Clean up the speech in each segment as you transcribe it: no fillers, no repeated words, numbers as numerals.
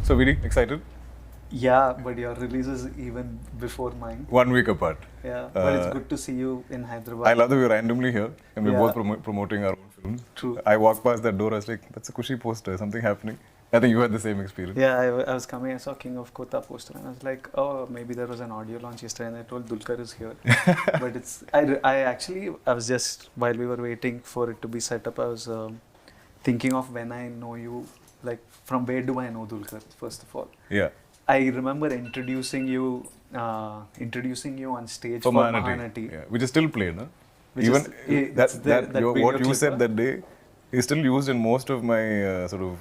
So, really excited? Yeah, but your release is even before mine. 1 week apart. Yeah, but it's good to see you in Hyderabad. I love that we're randomly here and we're Yeah. both promoting our own films. True. I walked past that door, I was like, that's a Kushi poster, something happening. I think you had the same experience. Yeah, I was coming, I saw King of Kota poster and I was like, oh, maybe there was an audio launch yesterday and I told Dulkar is here. But I was just, while we were waiting for it to be set up, I was thinking of when I know you, like from where do I know Dulkar, first of all. Yeah. I remember introducing you on stage For for Mahanati. Mahanati. Yeah. Which is still played, huh? Which Even is- it's there, that video what you clip, said huh? that day is still used in most of my sort of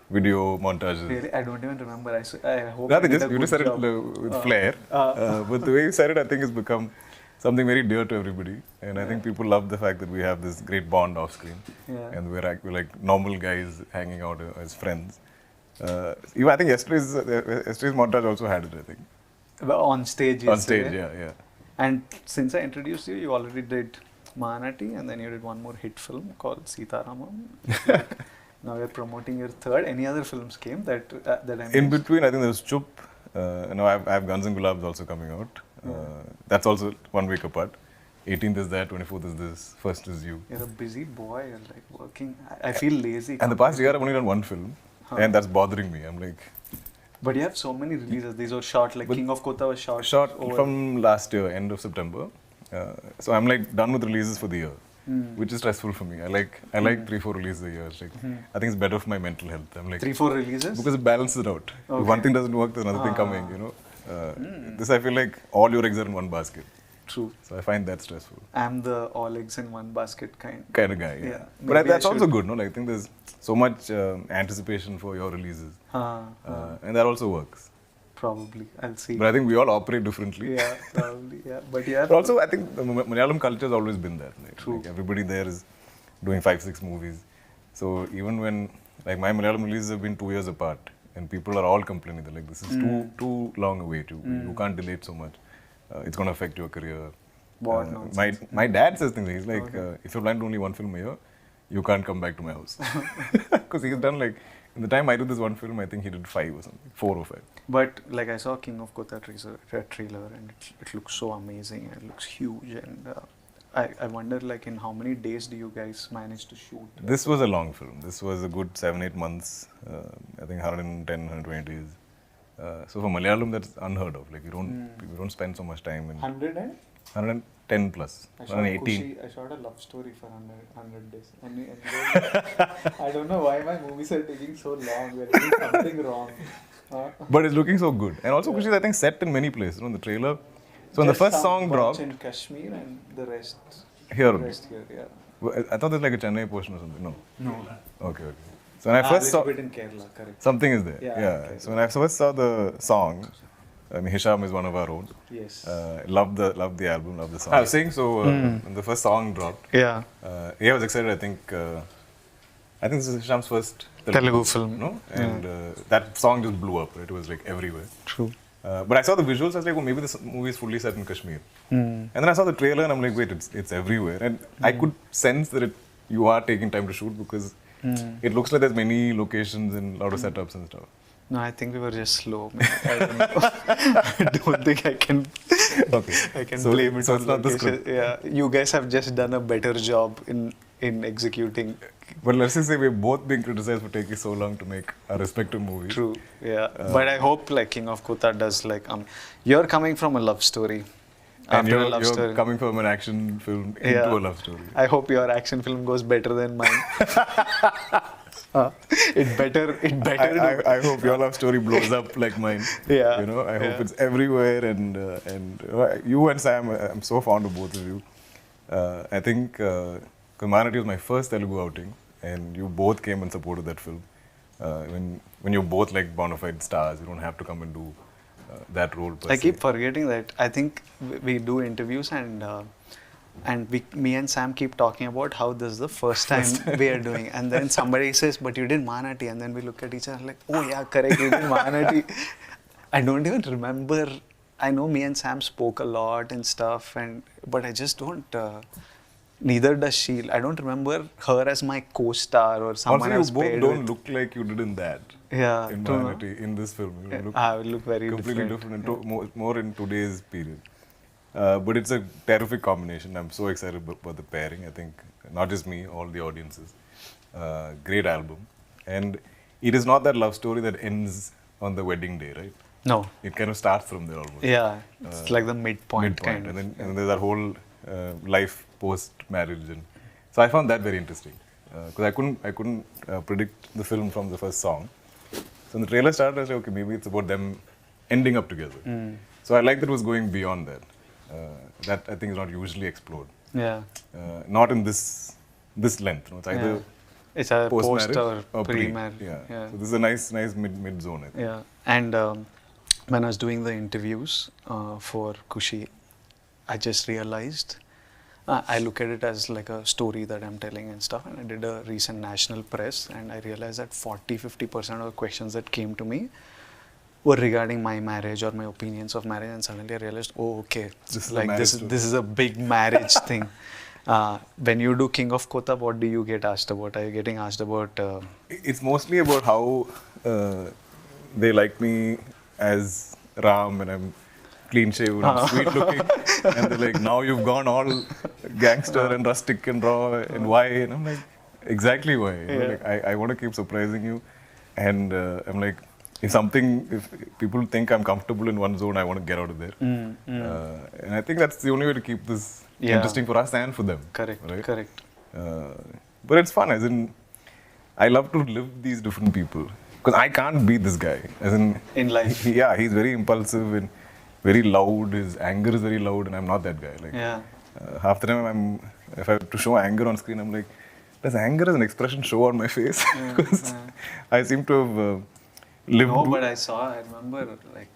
video montages. Really, I don't even remember. I hope Nothing, I did just a you good just said job. it with flair. But the way you said it, I think has become something very dear to everybody. And I think people love the fact that we have this great bond off screen. Yeah. And we're like normal guys hanging out as friends. Even I think yesterday's montage also had it, I think. But on stage. On stage, yesterday. yeah. And since I introduced you, you already did Mahanati, and then you did one more hit film called Sitaramam. Now you're promoting your third. Any other films came that I In missed? between, I think there was Chup. Now I have Guns and Gulabs also coming out. That's also 1 week apart. 18th is that, 24th is this, 1st is you. You're a busy boy. You're like working. I feel lazy. And the past year I've only done one film. And that's bothering me. I'm like... But you have so many releases. These were short. Like King of Kota was short. Short over. from last year, end of September. So I'm like done with releases for the year. Which is stressful for me. I like 3-4 releases a year. It's like, I think it's better for my mental health. I'm like 3-4 releases? because it balances it out. Okay. If one thing doesn't work, there's another thing coming, you know. This I feel like all your eggs are in one basket. True. So I find that stressful. I'm the all eggs in one basket kind. Kind of guy, yeah. Yeah. But Maybe that's I also should- good, no? Like, I think there's so much anticipation for your releases. And that also works. Probably. I'll see. But I think we all operate differently. Yeah, probably. Yeah. But yeah. But also, I think the Malayalam culture has always been there. Right? True. Like everybody there is doing 5-6 movies. So even when, like my Malayalam releases have been 2 years apart and people are all complaining, they're like, this is too long a wait. You can't delay it so much. It's going to affect your career. What nonsense. My dad says things. He's like, if you're planning only one film a year, you can't come back to my house. Because he's done like, in the time I did this one film, I think he did 5 or something, 4 or 5. But like I saw King of Kota trailer and it looks so amazing and it looks huge and I wonder like in how many days do you guys manage to shoot? This was a long film. This was a good 7-8 months. I think 110-120 days. So for Malayalam, that's unheard of. Like you don't spend so much time in 100 and? 110 plus, I shot 118. I shot a love story for 100 days. I don't know why my movies are taking so long. We're doing something wrong. But it's looking so good. And also, Kushi is, I think, set in many places. You know, in the trailer. So when the Just first some song bunch dropped, in Kashmir and the rest here, yeah. I thought there's like a Chennai portion or something. No. No. Okay. So when I first saw, bit in Kerala, correct. something is there. Yeah, Yeah. okay. So when I first saw the song, I mean, Hisham is one of our own. Yes. Loved the album, loved the song. I was saying so when the first song dropped. Yeah. I was excited. I think this is Hisham's first Telugu film. no? And that song just blew up. Right? It was like everywhere. True. But I saw the visuals. I was like, oh, maybe this movie is fully set in Kashmir. And then I saw the trailer, and I'm like, wait, it's everywhere. And I could sense that you are taking time to shoot because it looks like there's many locations and a lot of setups and stuff. No, I think we were just slow. I don't know. I don't think I can. Okay. I can So- blame it so on it's not the location. script. Yeah, you guys have just done a better job in executing. But let's just say we're both being criticized for taking so long to make our respective movies. True. Yeah. But I hope like King of Kota does like you're coming from a love story. And After a you're love story. coming from an action film into Yeah. a love story. I hope your action film goes better than mine. It better. I hope your love story blows up like mine. Yeah. You know, I hope Yeah. it's everywhere. And you and Sam, I'm so fond of both of you. I think Mahanati was my first Telugu outing, and you both came and supported that film. When you're both like bona fide stars, you don't have to come and do that role. Per I se. keep forgetting that. I think we do interviews and me and Sam keep talking about how this is the first time we are doing, and then somebody says, "But you did Mahanati," and then we look at each other like, "Oh yeah, correct, you did Mahanati." I don't even remember. I know me and Sam spoke a lot and stuff, but I just don't. neither does she. I don't remember her as my co-star or someone Also, else you both paired don't with. look like you did in that. Yeah, In true, no? Mahanati, in this film, you look I look very completely different. different and more in today's period. But it's a terrific combination. I'm so excited about the pairing. I think not just me, all the audiences. Great album, and it is not that love story that ends on the wedding day, right? No. It kind of starts from there almost. Yeah, it's like the midpoint kind and of. then there's that whole life post marriage, and so I found that very interesting because I couldn't predict the film from the first song. So when the trailer started, I was like, okay, maybe it's about them ending up together. So I like that it was going beyond that. That I think is not usually explored. Yeah. Not in this length. No? It's either It's a post or pre. pre-marriage. Yeah. So this is a nice mid zone. I think. Yeah. And when I was doing the interviews for Kushi, I just realized I look at it as like a story that I'm telling and stuff. And I did a recent national press, and I realized that 40-50% of the questions that came to me were regarding my marriage or my opinions of marriage. And suddenly I realized, oh, okay, this is a big marriage thing. When you do King of Kotha, what do you get asked about? Are you getting asked about? It's mostly about how they like me as Ram, and I'm clean shaven, I'm sweet looking, and they're like, now you've gone all gangster and rustic and raw, and why? And I'm like, exactly why. You know, like, I want to keep surprising you, and I'm like, if people think I'm comfortable in one zone, I want to get out of there. And I think that's the only way to keep this interesting for us and for them. Correct. Right? Correct. But it's fun, as in, I love to live these different people. Because I can't be this guy. As in life. Yeah, he's very impulsive and very loud. His anger is very loud, and I'm not that guy. Like, half the time, if I have to show anger on screen, I'm like, does anger as an expression show on my face? Because I seem to have lived. No, but I remember, like,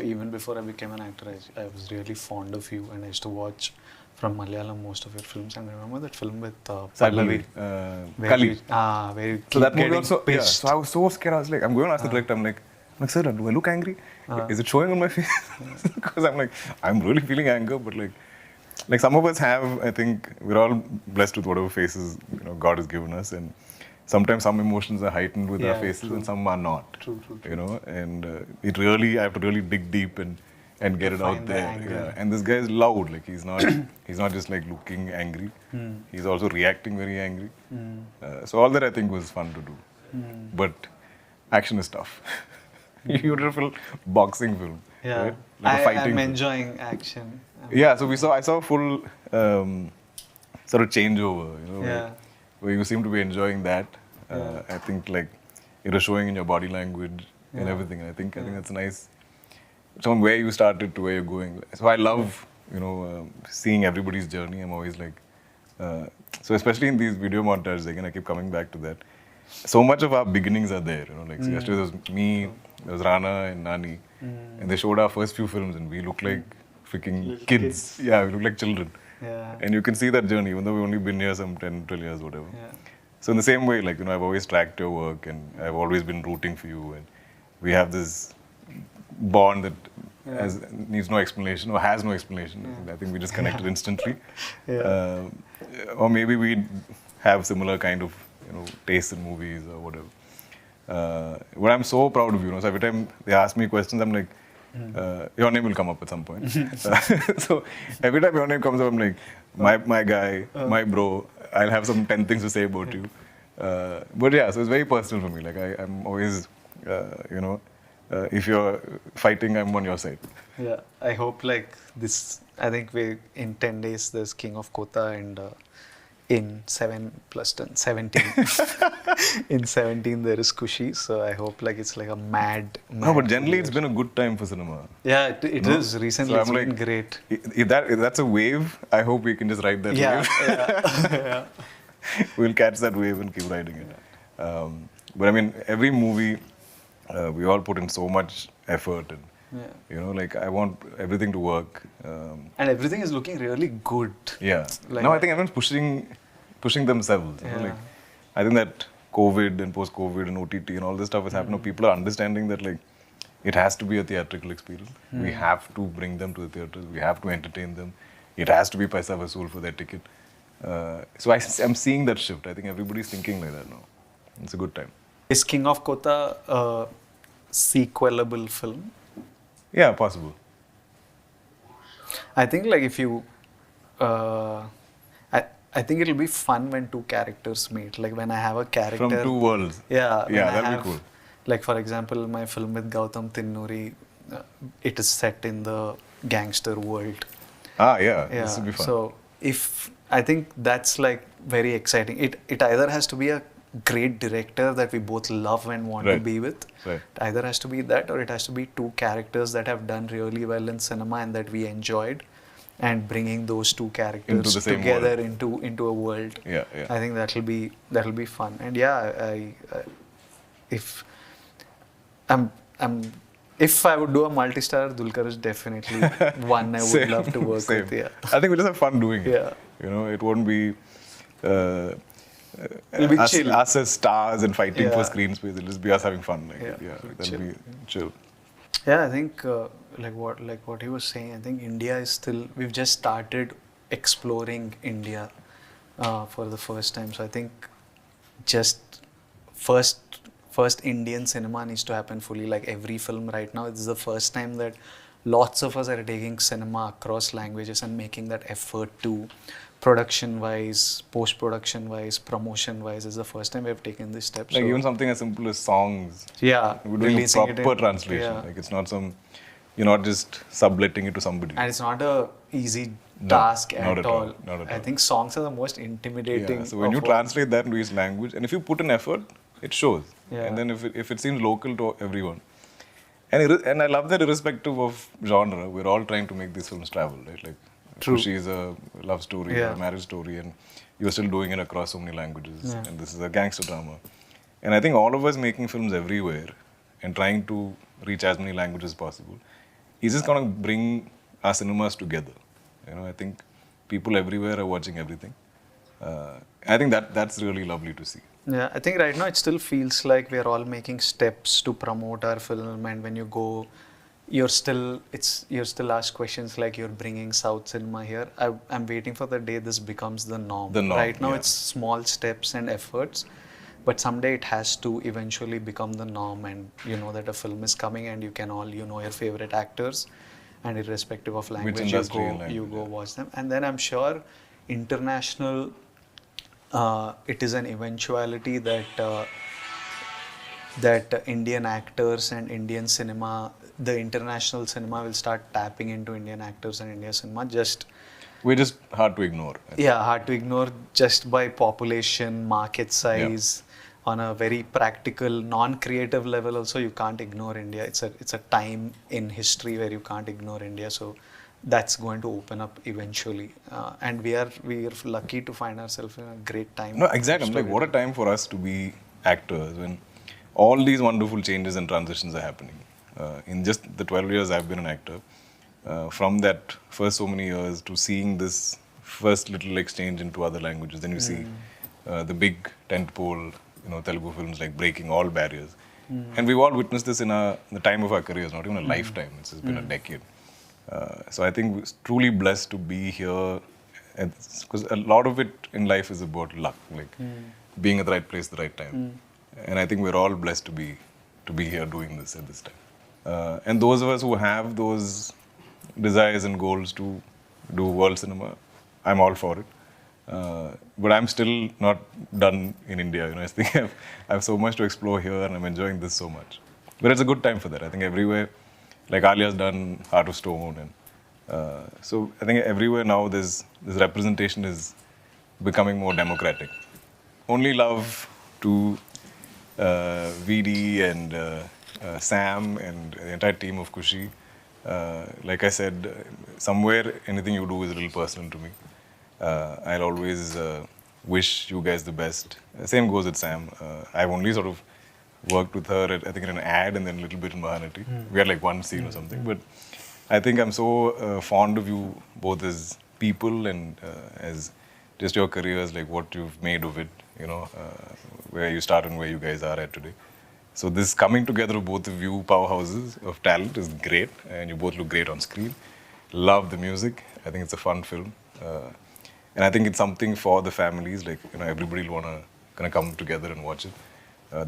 even before I became an actor, I was really fond of you, and I used to watch from Malayalam most of your films. And I remember that film with Pallavi. Kali. Very So that movie also, pissed. so I was so scared. I was like, I'm going to ask the director, I'm like, sir, do I look angry? Is it showing on my face? Because I'm like, I'm really feeling anger, but like some of us have, I think, we're all blessed with whatever faces, God has given us, and sometimes some emotions are heightened with our faces, and some are not. True. And I have to really dig deep and get it out there. And this guy is loud. Like, he's not just like looking angry. He's also reacting very angry. So all that I think was fun to do. But action is tough. Beautiful boxing film. Yeah, right? Like a fighting I'm film. enjoying action. Yeah, so I saw a full sort of changeover. Where you seem to be enjoying that. I think like it was showing in your body language and everything. I think that's nice. From where you started to where you're going. So I love seeing everybody's journey. I'm always like, so especially in these video montages, again I keep coming back to that. So much of our beginnings are there. Like so yesterday there was me, there was Rana and Nani, and they showed our first few films, and we look like freaking kids. Yeah, we look like children. Yeah. And you can see that journey, even though we've only been here some 10, 12 years, whatever. Yeah. So in the same way, like, I've always tracked your work, and I've always been rooting for you, and we have this bond that needs no explanation or has no explanation. I think we just connected instantly. Or maybe we have similar kind of taste in movies or whatever. But I'm so proud of you. So every time they ask me questions, I'm like, your name will come up at some point. So every time your name comes up, I'm like, my guy, my bro, I'll have some 10 things to say about you. But yeah, so it's very personal for me. Like I'm always, if you're fighting, I'm on your side. Yeah, I hope like this, I think in 10 days there's King of Kotha, and in 7 plus 10, 17. In 17 there is Kushi, so I hope like it's like a mad No, but generally it's been a good time for cinema. Yeah, it is. Recently it's been great. If that's a wave, I hope we can just ride that wave. Yeah. We'll catch that wave and keep riding it. But I mean, every movie, we all put in so much effort, and like I want everything to work. And everything is looking really good. Yeah. Now I think everyone's pushing themselves. Like, I think that COVID and post-COVID and OTT and all this stuff has happened. People are understanding that like it has to be a theatrical experience. We have to bring them to the theaters. We have to entertain them. It has to be paisa vasool for their ticket. So I'm seeing that shift. I think everybody's thinking like that now. It's a good time. Is King of Kotha a sequelable film? Yeah, possible. I think like if you, uh, I think it'll be fun when two characters meet. Like when I have a character From two worlds. Yeah, Yeah, that'll be cool. Like for example, my film with Gautam Tinnuri, it is set in the gangster world. Yeah, this will be fun. So if I think that's like very exciting. It either has to be a great director that we both love and want to be with. Right. It either has to be that, or it has to be two characters that have done really well in cinema and that we enjoyed, and bringing those two characters together into a world. Yeah. I think that'll be fun. And yeah, if I would do a multi-star, Dulquer is definitely one I would love to work with. Yeah. I think we'll just have fun doing it. Yeah. You know, it won't be it'll be chill. Us as stars and fighting for screen space. It'll just be us having fun. Like, that'll be chill. Yeah, I think like what he was saying. I think India is still. We've just started exploring India for the first time. So I think just first Indian cinema needs to happen fully. Like every film right now, it's the first time that lots of us are taking cinema across languages and making that effort to, production wise, post production wise, promotion wise, is the first time we have taken this step. Like even something as simple as songs. Yeah, we're doing a proper translation. Like it's not you're not just subletting it to somebody. And it's not a easy task not at all. Not at all. I think songs are the most intimidating. Yeah, so when you translate that into his language, and if you put in effort, it shows. Yeah. And then if it seems local to everyone, and I love that irrespective of genre, we're all trying to make these films travel, right? Like Kushi is a love story, a marriage story, and you're still doing it across so many languages. Yeah. And this is a gangster drama. And I think all of us making films everywhere and trying to reach as many languages as possible is just going to bring our cinemas together. You know, I think people everywhere are watching everything. I think that's really lovely to see. Yeah, I think right now it still feels like we're all making steps to promote our film, and when you go, you're still asked questions like you're bringing South cinema here. I'm waiting for the day this becomes the norm. Right now it's small steps and efforts, but someday it has to eventually become the norm, and you know that a film is coming and you can all, you know, your favorite actors, and irrespective of language, you go watch them. And then I'm sure international, it is an eventuality that Indian actors and Indian cinema, the international cinema will start tapping into Indian actors and Indian cinema. We're just hard to ignore. Hard to ignore just by population, market size. On a very practical, non-creative level also, you can't ignore India. It's a time in history where you can't ignore India. So that's going to open up eventually. And we are lucky to find ourselves in a great time. No, exactly. I'm like, what a time for us to be actors when all these wonderful changes and transitions are happening. In just the 12 years I've been an actor, from that first so many years to seeing this first little exchange into other languages, then you see the big tentpole, you know, Telugu films like breaking all barriers. And we've all witnessed this in the time of our careers, not even a lifetime. It's just been a decade. So I think we're truly blessed to be here, because a lot of it in life is about luck, like being at the right place at the right time. And I think we're all blessed to be here doing this at this time. And those of us who have those desires and goals to do world cinema, I'm all for it. But I'm still not done in India. You know, I think I have so much to explore here, and I'm enjoying this so much. But it's a good time for that. I think everywhere, like Alia's done Heart of Stone, and so I think everywhere now this representation is becoming more democratic. Only love to VD and Sam and the entire team of Kushi. Like I said, somewhere anything you do is a little personal to me. I'll always wish you guys the best. Same goes with Sam. I've only sort of worked with her, I think, in an ad and then a little bit in Mahanati. We had like one scene or something. But I think I'm so fond of you both as people and as just your careers, like what you've made of it, you know, where you start and where you guys are at today. So this coming together of both of you powerhouses of talent is great, and you both look great on screen. Love the music. I think it's a fun film. and I think it's something for the families. Like, you know, everybody will wanna kind of come together and watch it.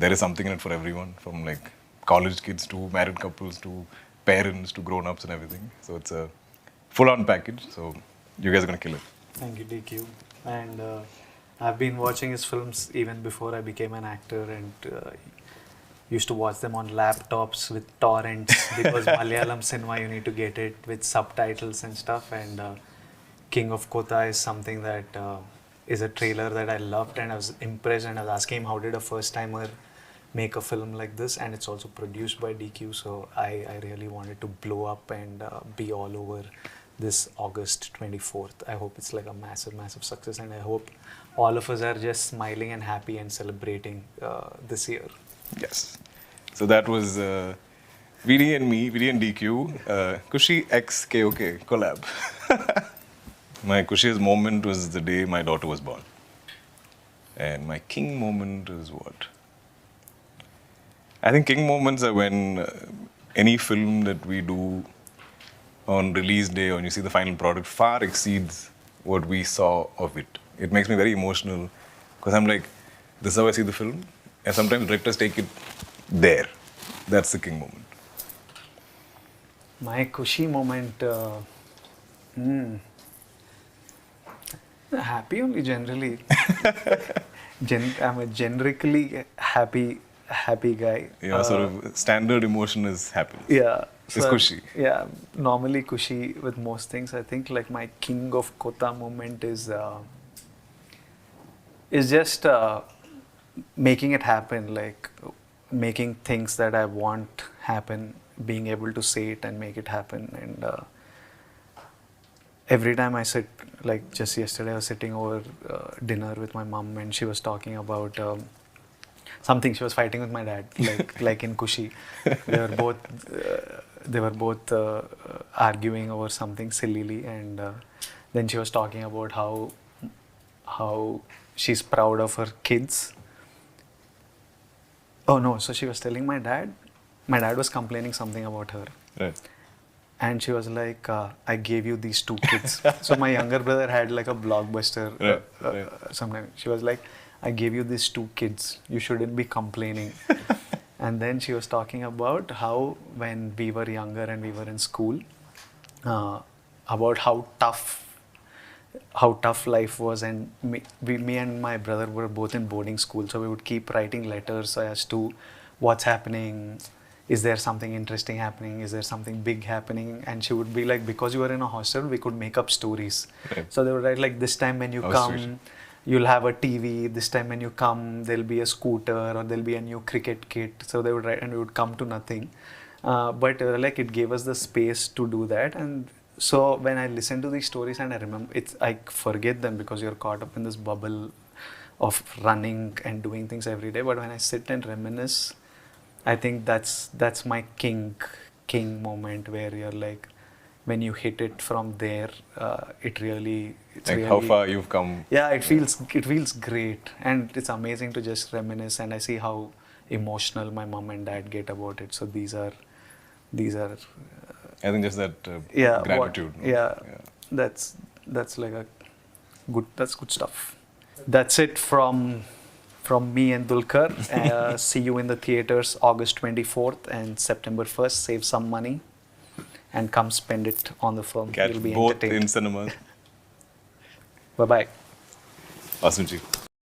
There is something in it for everyone, from like college kids to married couples to parents to grown-ups and everything. So it's a full-on package. So you guys are gonna kill it. Thank you, DQ. And I've been watching his films even before I became an actor, and used to watch them on laptops with torrents because Malayalam cinema, you need to get it with subtitles and stuff. And King of Kotha is something that is a trailer that I loved, and I was impressed, and I was asking him how did a first timer make a film like this, and it's also produced by DQ, so I really wanted to blow up and be all over this August 24th. I hope it's like a massive success, and I hope all of us are just smiling and happy and celebrating this year. Yes. So that was VD and me, VD and DQ, Kushi X KOK collab. My Kushi's moment was the day my daughter was born. And my king moment is what? I think king moments are when any film that we do on release day, or when you see the final product, far exceeds what we saw of it. It makes me very emotional because I'm like, this is how I see the film. And sometimes directors take it there. That's the king moment. My Kushi moment, happy only generally. I'm a generically happy guy. Yeah, sort of standard emotion is happiness. Yeah. It's Kushi. Yeah, normally Kushi with most things. I think like my King of Kotha moment is just making it happen, like making things that I want happen, being able to say it and make it happen. And every time I sit, like just yesterday I was sitting over dinner with my mom, and she was talking about something. She was fighting with my dad, like in Kushi. They were both arguing over something sillily, and then she was talking about how she's proud of her kids. Oh no, so she was telling my dad was complaining something about her. Right. And she was like, I gave you these 2 kids. So my younger brother had like a blockbuster. Right. Sometime. She was like, I gave you these 2 kids. You shouldn't be complaining. And then she was talking about how when we were younger and we were in school, about how tough life was, and me and my brother were both in boarding school, so we would keep writing letters as to what's happening, is there something interesting happening, is there something big happening, and she would be like, because you were in a hostel, we could make up stories. Right. So they would write like, this time when you come, sweet. You'll have a TV, this time when you come, there'll be a scooter, or there'll be a new cricket kit. So they would write, and we would come to nothing. But like it gave us the space to do that. And so when I listen to these stories and I remember, I forget them because you're caught up in this bubble of running and doing things every day. But when I sit and reminisce, I think that's my king moment, where you're like, when you hit it from there, it's really how far you've come. Yeah, it feels great, and it's amazing to just reminisce. And I see how emotional my mom and dad get about it. So these are. I think just that gratitude. That's like that's good stuff. That's it from me and Dulkar. See you in the theaters August 24th and September 1st. Save some money and come spend it on the film. Catch You'll be both entertained. in cinemas. Bye-bye. Awesome, Chief.